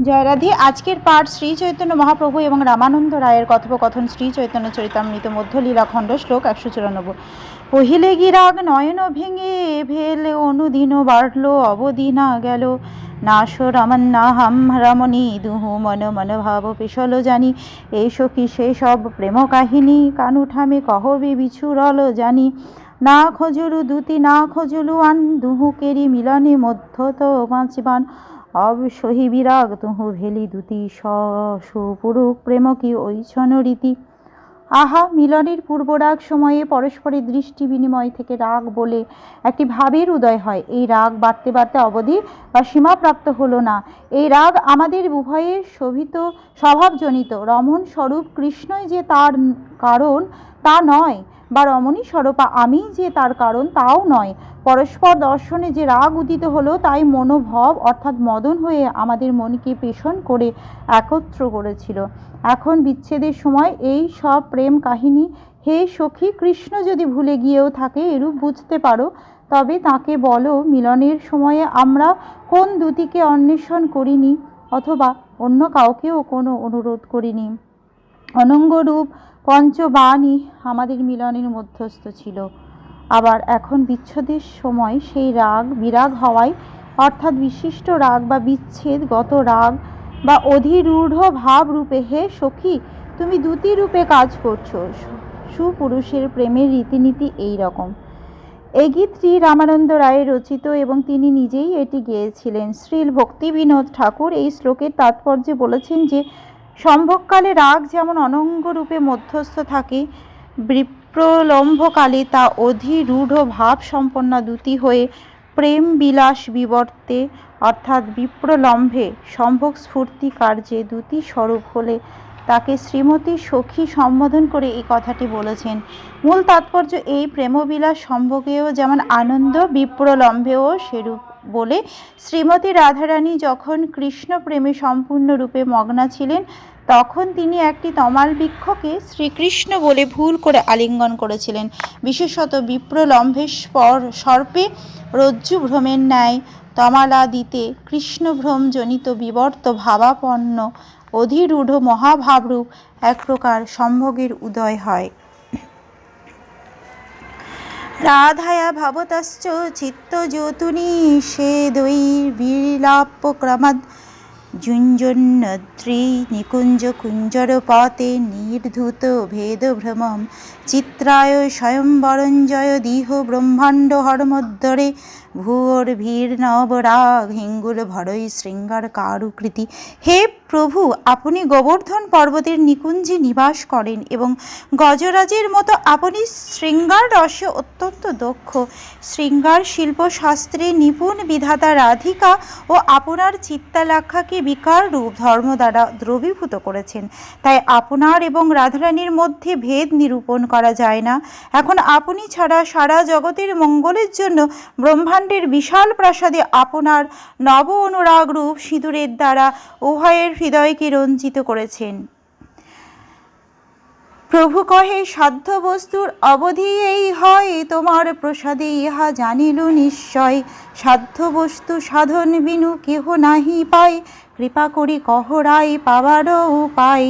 জয় রাধে। আজকের পাঠ শ্রী চৈতন্য মহাপ্রভু এবং রামানন্দ রায়ের কথোপকথন শ্রী চৈতন্য চরিতামৃত মধ্যলীলা খণ্ড শ্লোক 194। পহিলে গিরাগ নয়ন ভেঙে ভেলে অনুদিন বাড়ল অবধি না গেল নাশ রমন্না হাম রমণী দুহু মন মন ভাব পেশল জানি এই সখী সে সব প্রেম কাহিনী কানুঠামে কহবে বিছুরল জানি না খোঁজলু দুতি না খোঁজলু আন দুহুকেরি মিলনে মধ্য তো বাঁচবান অবসহি বিরাগ তুহু ভেলি দুতি সুপুরুষ প্রেম কি ঐছন রীতি। আহা, মিলনের পূর্বরাগ সময়ে পরস্পরের দৃষ্টি বিনিময় থেকে রাগ বলে একটি ভাবের উদয় হয়। এই রাগ বাড়তে বাড়তে অবধি বা সীমাপ্রাপ্ত হলো না। এই রাগ আমাদের উভয়ের শোভিত স্বভাবজনিত। রমণ স্বরূপ কৃষ্ণই যে তার কারণ তা নয়, বা রমণী স্বরূপা আমি যে তার কারণ তাও নয়। পরস্পর দর্শনে যে রাগ উদিত হলো তাই মনোভব অর্থাৎ মদন হয়ে আমাদের মনকে পেষণ করে একত্র করেছিল। এখন বিচ্ছেদের সময় এই সব প্রেম কাহিনী হে সখী, কৃষ্ণ যদি ভুলে গিয়েও থাকে এরূপ বুঝতে পারো, তবে তাকে বলো মিলনের সময়ে আমরা কোন দুটিকে অন্বেষণ করিনি, অথবা অন্য কাউকেও কোনো অনুরোধ করিনি। অনঙ্গরূপ পঞ্চবাণী আমাদের মিলনের মধ্যস্থ ছিল। আবার এখন বিচ্ছেদের সময় সেই রাগ বিরাগ হওয়ায় অর্থাৎ বিশিষ্ট রাগ বা বিচ্ছেদগত রাগ বা অধিরূঢ় ভাব রূপে হে সখী তুমি দুটি রূপে কাজ করছো। সুপুরুষের প্রেমের রীতিনীতি এই রকম। এই গীতটি রামানন্দ রায়ের রচিত এবং তিনি নিজেই এটি গেয়েছিলেন। শ্রীল ভক্তিবিনোদ ঠাকুর এই শ্লোকের তাৎপর্যে বলেছেন যে সম্ভোগকালে রাগ যেমন অনঙ্গ রূপে মধ্যস্থ থাকে, বিপ্রলম্ভকালে তা অধিরূঢ় ভাব সম্পন্ন দুটি হয়ে প্রেম বিলাস বিবর্তে অর্থাৎ বিপ্রলম্ভে সম্ভোগ স্ফূর্তি কার্যে দুটি স্বরূপ হলে তাকে শ্রীমতী সখী সম্বোধন করে এই কথাটি বলেছেন। মূল তাৎপর্য এই প্রেমবিলাস সম্ভোগেও যেমন আনন্দ, বিপ্রলম্ভেও সেরূপ বলে শ্রীমতী রাধারানী যখন কৃষ্ণ প্রেমে সম্পূর্ণরূপে মগ্না ছিলেন তখন তিনি একটি তমাল বৃক্ষকে শ্রীকৃষ্ণ বলে ভুল করে আলিঙ্গন করেছিলেন। বিশেষত বিপ্রলম্ভের সর্পে রজ্জু ভ্রমের ন্যায় তমালাদিতে কৃষ্ণভ্রম জনিত বিবর্ত ভাবাপন্ন অধিরূঢ় মহাভাবরূপ এক প্রকার সম্ভোগের উদয় হয়। রাধায়া ভবতশ্চ চিত্তজ্যোতুনি সেদৈর্বিলাপক্রমাদ যুঞ্জন্নদ্রি নিকুঞ্জ কুঞ্জর পতে নির্ধূত ভেদভ্রমম চিত্রায় স্বয়ম্বরঞ্জয় দিহ ব্রহ্মাণ্ড হরমধ্যরে ভূর ভীর নবরাগ হিঙ্গুল ভরই শৃঙ্গার কারুকৃতি। হে প্রভু, আপনি গোবর্ধন পর্বতের নিকুঞ্জে নিবাস করেন এবং গজরাজের মতো আপনি শৃঙ্গার রসে অত্যন্ত দক্ষ। শৃঙ্গার শিল্পশাস্ত্রে নিপুণ বিধাতা রাধিকা ও আপনার চিত্তালাক্ষাকে বিকার রূপ ধর্ম দ্বারা দ্রবীভূত করেছেন, তাই আপনার এবং রাধারানীর মধ্যে ভেদ নিরূপণ করা যায় না। এখন আপনি ছাড়া সারা জগতের মঙ্গলের জন্য ব্রহ্মাণ্ডের বিশাল প্রাসাদে আপনার নব অনুরাগ রূপ সিঁদুরের দ্বারা উভয়ের হৃদয়কে রঞ্জিত করেছেন। প্রভু কহে সাধ্য বস্তুর অবধি এই হয়, তোমার প্রসাদে ইহা জানিল নিশ্চয়। সাধ্য বস্তু সাধন বিনু কেহ নাহি পায়, কৃপা করি কহ রায় পাবারও উপায়।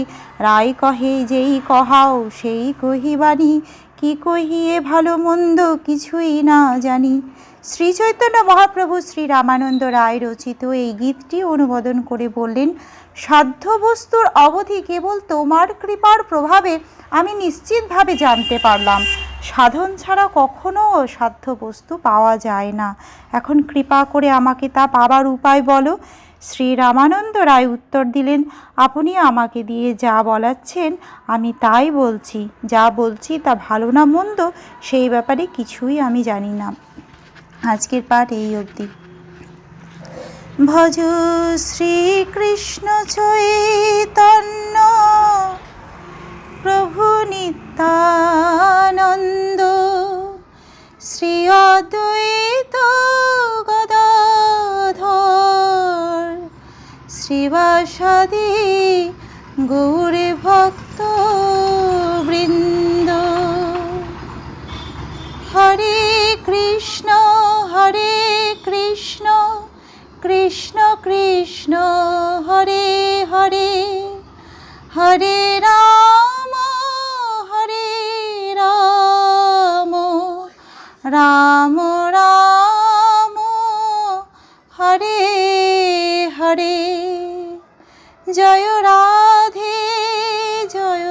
রায় কহে যেই কহাও সেই কহিবানি, কি কহিয়ে ভালো মন্দ কিছুই না জানি। শ্রী চৈতন্য মহাপ্রভু শ্রী রামানন্দ রায় রচিত এই গীতটি অনুবাদন করে বললেন, সাধ্য বস্তুর অবধি কেবল তোমার কৃপার প্রভাবে আমি নিশ্চিতভাবে জানতে পারলাম। সাধন ছাড়া কখনো সাধ্য বস্তু পাওয়া যায় না। এখন কৃপা করে আমাকে তা পাবার উপায় বলো। শ্রী রামানন্দ রায় উত্তর দিলেন, আপনি আমাকে দিয়ে যা বলাচ্ছেন আমি তাই বলছি। যা বলছি তা ভালো না মন্দ সেই ব্যাপারে কিছুই আমি জানি না। আজকের পাঠ এই অবধি। ভজ শ্রীকৃষ্ণ চৈতন্য প্রভু নিত্যানন্দ শ্রী অদ্বৈত গদাধর শ্রীবাসাদি গৌরে ভক্ত বৃন্দ। হরে কৃষ্ণ কৃষ্ণ কৃষ্ণ হরে হরে হরে রাম রাম রাম হরে হরে। জয় রাধে জয়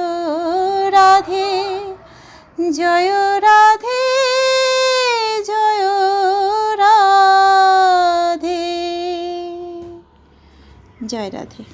রাধে জয় রাধে জয় রাধে। জয় রাধে।